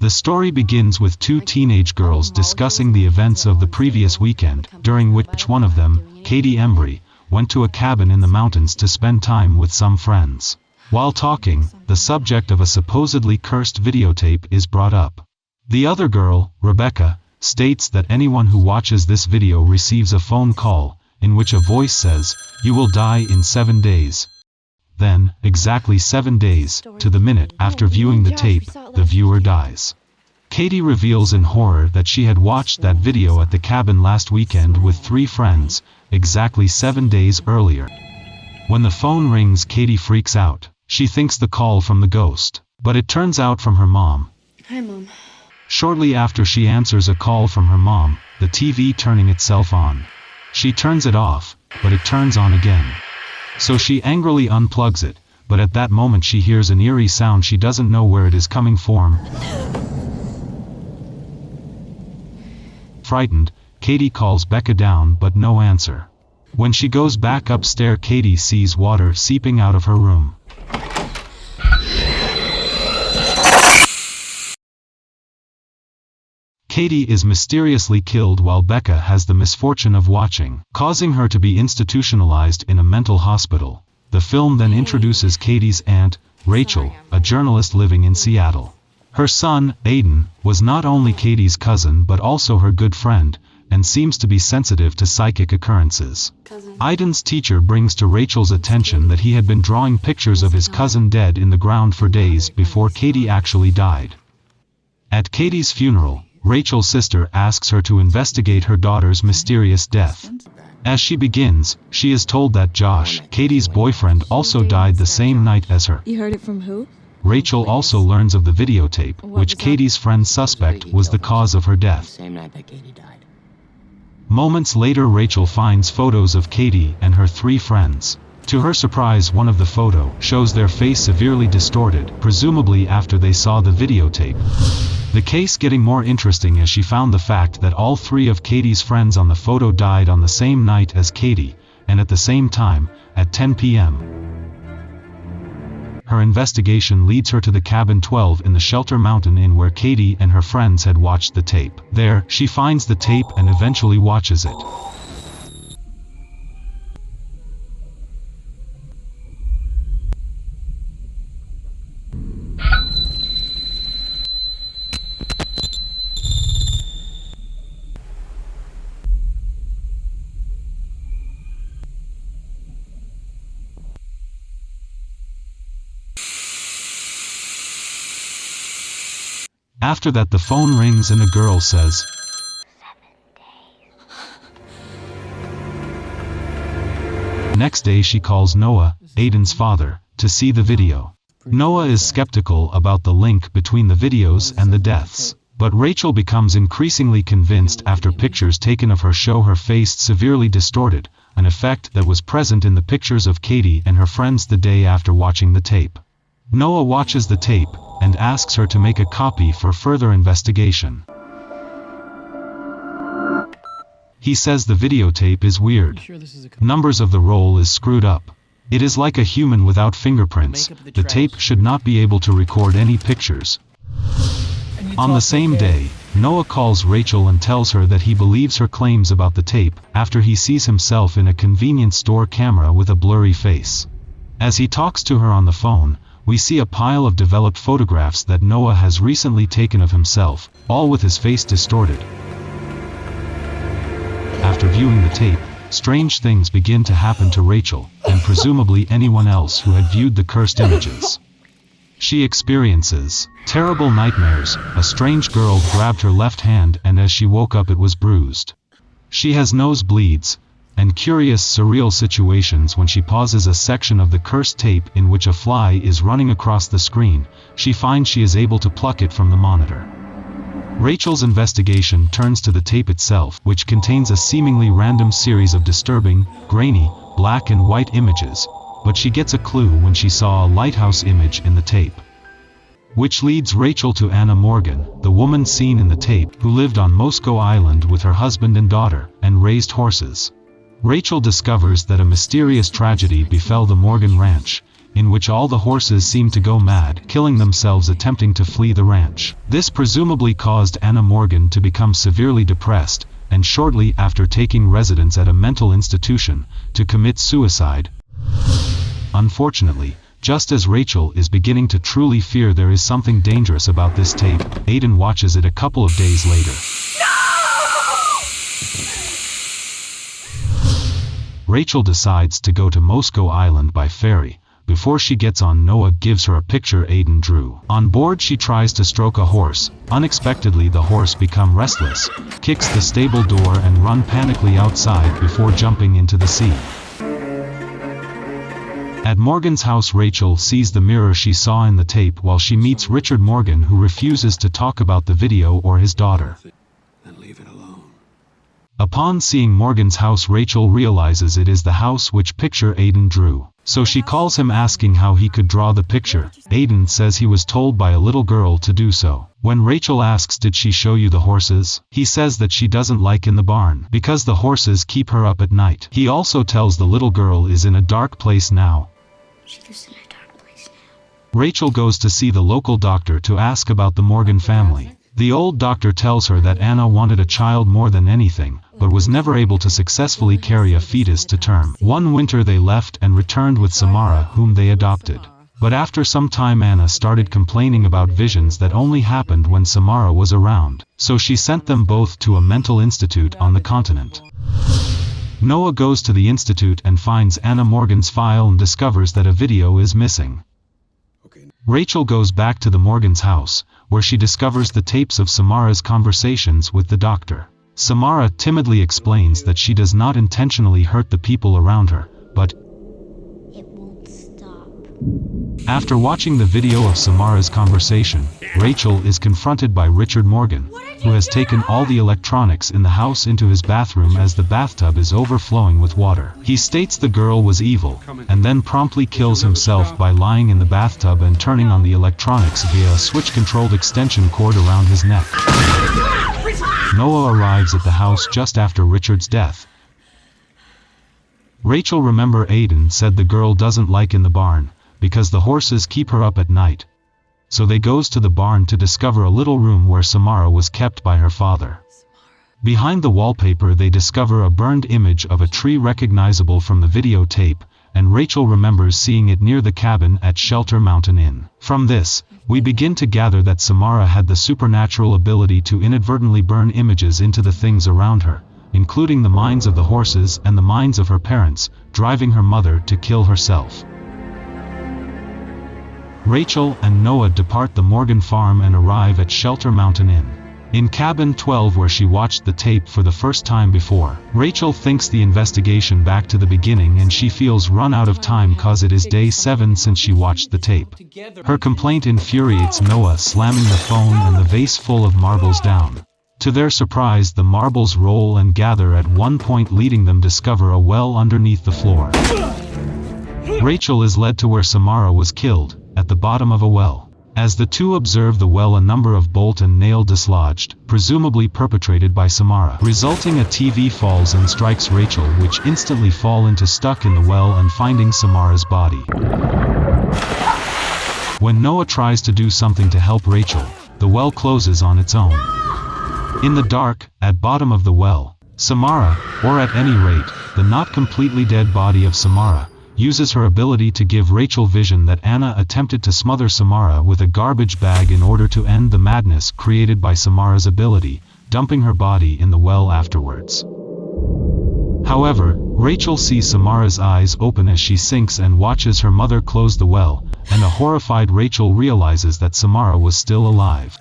The story begins with two teenage girls discussing the events of the previous weekend, during which one of them, Katie Embry, went to a cabin in the mountains to spend time with some friends. While talking, the subject of a supposedly cursed videotape is brought up. The other girl, Rebecca, states that anyone who watches this video receives a phone call, in which a voice says, "You will die in 7 days." Then, exactly 7 days, to the minute after viewing the tape, the viewer dies. Katie reveals in horror that she had watched that video at the cabin last weekend with 3 friends, exactly 7 days earlier. When the phone rings, Katie freaks out. She thinks the call from the ghost, but it turns out from her mom. Hi, Mom. Shortly after she answers a call from her mom, the TV turning itself on. She turns it off, but it turns on again. So she angrily unplugs it, but at that moment she hears an eerie sound she doesn't know where it is coming from. Frightened, Katie calls Becca down but no answer. When she goes back upstairs, Katie sees water seeping out of her room. Katie is mysteriously killed while Becca has the misfortune of watching, causing her to be institutionalized in a mental hospital. The film then introduces Katie's aunt, Rachel, a journalist living in Seattle. Her son, Aiden, was not only Katie's cousin but also her good friend, and seems to be sensitive to psychic occurrences. Aiden's teacher brings to Rachel's attention that he had been drawing pictures of his cousin dead in the ground for days before Katie actually died. At Katie's funeral, Rachel's sister asks her to investigate her daughter's mysterious death. As she begins, she is told that Josh, Katie's boyfriend, also died the same night as her. You heard it from who? Rachel also learns of the videotape, which Katie's friends suspect was the cause of her death. Same night that Katie died. Moments later, Rachel finds photos of Katie and her 3 friends. To her surprise, one of the photos shows their face severely distorted, presumably after they saw the videotape. The case getting more interesting as she found the fact that all 3 of Katie's friends on the photo died on the same night as Katie, and at the same time, at 10 p.m. Her investigation leads her to the cabin 12 in the Shelter Mountain Inn where Katie and her friends had watched the tape. There, she finds the tape and eventually watches it. After that, the phone rings and a girl says, 7 days. Next day she calls Noah, Aiden's father, to see the video. Noah is skeptical about the link between the videos and the deaths, but Rachel becomes increasingly convinced after pictures taken of her show her face severely distorted, an effect that was present in the pictures of Katie and her friends the day after watching the tape. Noah watches the tape and asks her to make a copy for further investigation. He says the videotape is weird. Numbers of the roll is screwed up. It is like a human without fingerprints. The tape should not be able to record any pictures. On the same day, Noah calls Rachel and tells her that he believes her claims about the tape after he sees himself in a convenience store camera with a blurry face. As he talks to her on the phone, we see a pile of developed photographs that Noah has recently taken of himself, all with his face distorted. After viewing the tape, strange things begin to happen to Rachel, and presumably anyone else who had viewed the cursed images. She experiences terrible nightmares. A strange girl grabbed her left hand and as she woke up it was bruised. She has nosebleeds, and curious surreal situations when she pauses a section of the cursed tape in which a fly is running across the screen. She finds she is able to pluck it from the monitor. Rachel's investigation turns to the tape itself, which contains a seemingly random series of disturbing, grainy, black and white images, but she gets a clue when she saw a lighthouse image in the tape. Which leads Rachel to Anna Morgan, the woman seen in the tape, who lived on Moscow Island with her husband and daughter, and raised horses. Rachel discovers that a mysterious tragedy befell the Morgan Ranch, in which all the horses seem to go mad, killing themselves attempting to flee the ranch. This presumably caused Anna Morgan to become severely depressed, and shortly after taking residence at a mental institution, to commit suicide. Unfortunately, just as Rachel is beginning to truly fear there is something dangerous about this tape, Aiden watches it a couple of days later. Rachel decides to go to Moscow Island by ferry. Before she gets on, Noah gives her a picture Aiden drew. On board, she tries to stroke a horse. Unexpectedly, the horse becomes restless, kicks the stable door and runs panically outside before jumping into the sea. At Morgan's house, Rachel sees the mirror she saw in the tape while she meets Richard Morgan, who refuses to talk about the video or his daughter. Then leave it alone. Upon seeing Morgan's house, Rachel realizes it is the house which picture Aiden drew. So she calls him asking how he could draw the picture. Aiden says he was told by a little girl to do so. When Rachel asks, "Did she show you the horses?" he says that she doesn't like in the barn because the horses keep her up at night. He also tells the little girl is in a dark place now. She lives in a dark place now. Rachel goes to see the local doctor to ask about the Morgan family. The old doctor tells her that Anna wanted a child more than anything, but was never able to successfully carry a fetus to term. One winter they left and returned with Samara, whom they adopted. But after some time, Anna started complaining about visions that only happened when Samara was around, so she sent them both to a mental institute on the continent. Noah goes to the institute and finds Anna Morgan's file and discovers that a video is missing. Rachel goes back to the Morgan's house, where she discovers the tapes of Samara's conversations with the doctor. Samara timidly explains that she does not intentionally hurt the people around her, but it won't stop. After watching the video of Samara's conversation, Rachel is confronted by Richard Morgan, who has taken all the electronics in the house into his bathroom as the bathtub is overflowing with water. He states the girl was evil, and then promptly kills himself by lying in the bathtub and turning on the electronics via a switch-controlled extension cord around his neck. Noah arrives at the house just after Richard's death. Rachel remembers Aiden said the girl doesn't like in the barn, because the horses keep her up at night. So they goes to the barn to discover a little room where Samara was kept by her father. Behind the wallpaper they discover a burned image of a tree recognizable from the videotape, and Rachel remembers seeing it near the cabin at Shelter Mountain Inn. From this, we begin to gather that Samara had the supernatural ability to inadvertently burn images into the things around her, including the minds of the horses and the minds of her parents, driving her mother to kill herself. Rachel and Noah depart the Morgan farm and arrive at Shelter Mountain Inn. In cabin 12, where she watched the tape for the first time before, Rachel thinks the investigation back to the beginning and she feels run out of time cause it is day 7 since she watched the tape. Her complaint infuriates Noah, slamming the phone and the vase full of marbles down. To their surprise, the marbles roll and gather at one point, leading them to discover a well underneath the floor. Rachel is led to where Samara was killed, at the bottom of a well. As the two observe the well, a number of bolt and nail dislodged, presumably perpetrated by Samara. Resulting, a TV falls and strikes Rachel, which instantly fall into stuck in the well and finding Samara's body. When Noah tries to do something to help Rachel, the well closes on its own. In the dark, at bottom of the well, Samara, or at any rate, the not completely dead body of Samara, uses her ability to give Rachel vision that Anna attempted to smother Samara with a garbage bag in order to end the madness created by Samara's ability, dumping her body in the well afterwards. However, Rachel sees Samara's eyes open as she sinks and watches her mother close the well, and a horrified Rachel realizes that Samara was still alive.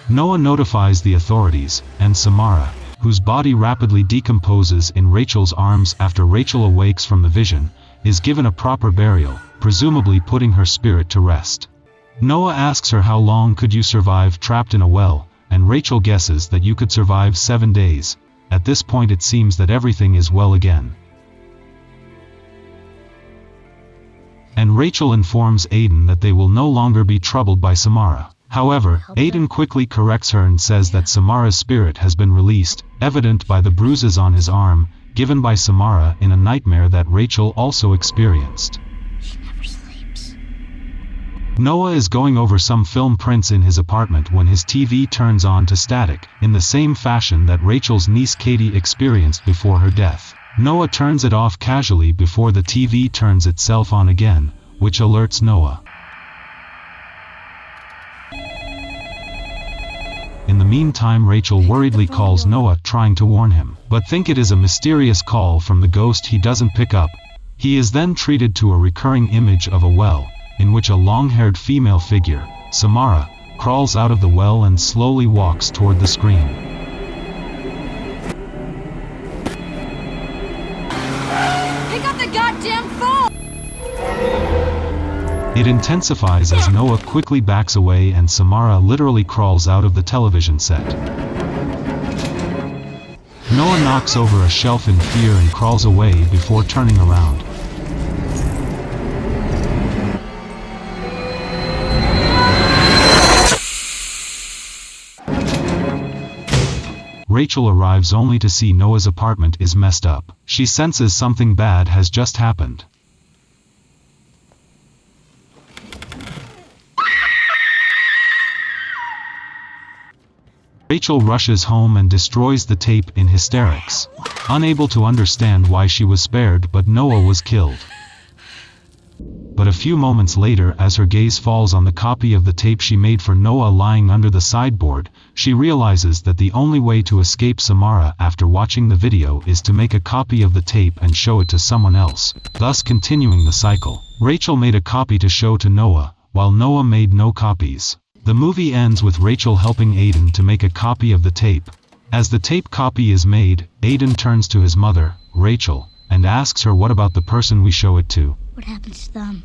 Noah notifies the authorities, and Samara, whose body rapidly decomposes in Rachel's arms after Rachel awakes from the vision, is given a proper burial, presumably putting her spirit to rest. Noah asks her how long could you survive trapped in a well, and Rachel guesses that you could survive 7 days. At this point it seems that everything is well again. And Rachel informs Aiden that they will no longer be troubled by Samara. However, Aiden quickly corrects her and says that Samara's spirit has been released, evident by the bruises on his arm, given by Samara in a nightmare that Rachel also experienced. She never sleeps. Noah is going over some film prints in his apartment when his TV turns on to static, in the same fashion that Rachel's niece Katie experienced before her death. Noah turns it off casually before the TV turns itself on again, which alerts Noah. In the meantime, Rachel worriedly calls Noah, trying to warn him, but think it is a mysterious call from the ghost he doesn't pick up. He is then treated to a recurring image of a well, in which a long-haired female figure, Samara, crawls out of the well and slowly walks toward the screen. Pick up the goddamn phone! It intensifies as Noah quickly backs away and Samara literally crawls out of the television set. Noah knocks over a shelf in fear and crawls away before turning around. Rachel arrives only to see Noah's apartment is messed up. She senses something bad has just happened. Rachel rushes home and destroys the tape in hysterics, unable to understand why she was spared but Noah was killed. But a few moments later, as her gaze falls on the copy of the tape she made for Noah lying under the sideboard, she realizes that the only way to escape Samara after watching the video is to make a copy of the tape and show it to someone else, thus continuing the cycle. Rachel made a copy to show to Noah, while Noah made no copies. The movie ends with Rachel helping Aiden to make a copy of the tape. As the tape copy is made, Aiden turns to his mother, Rachel, and asks her what about the person we show it to. What happens to them?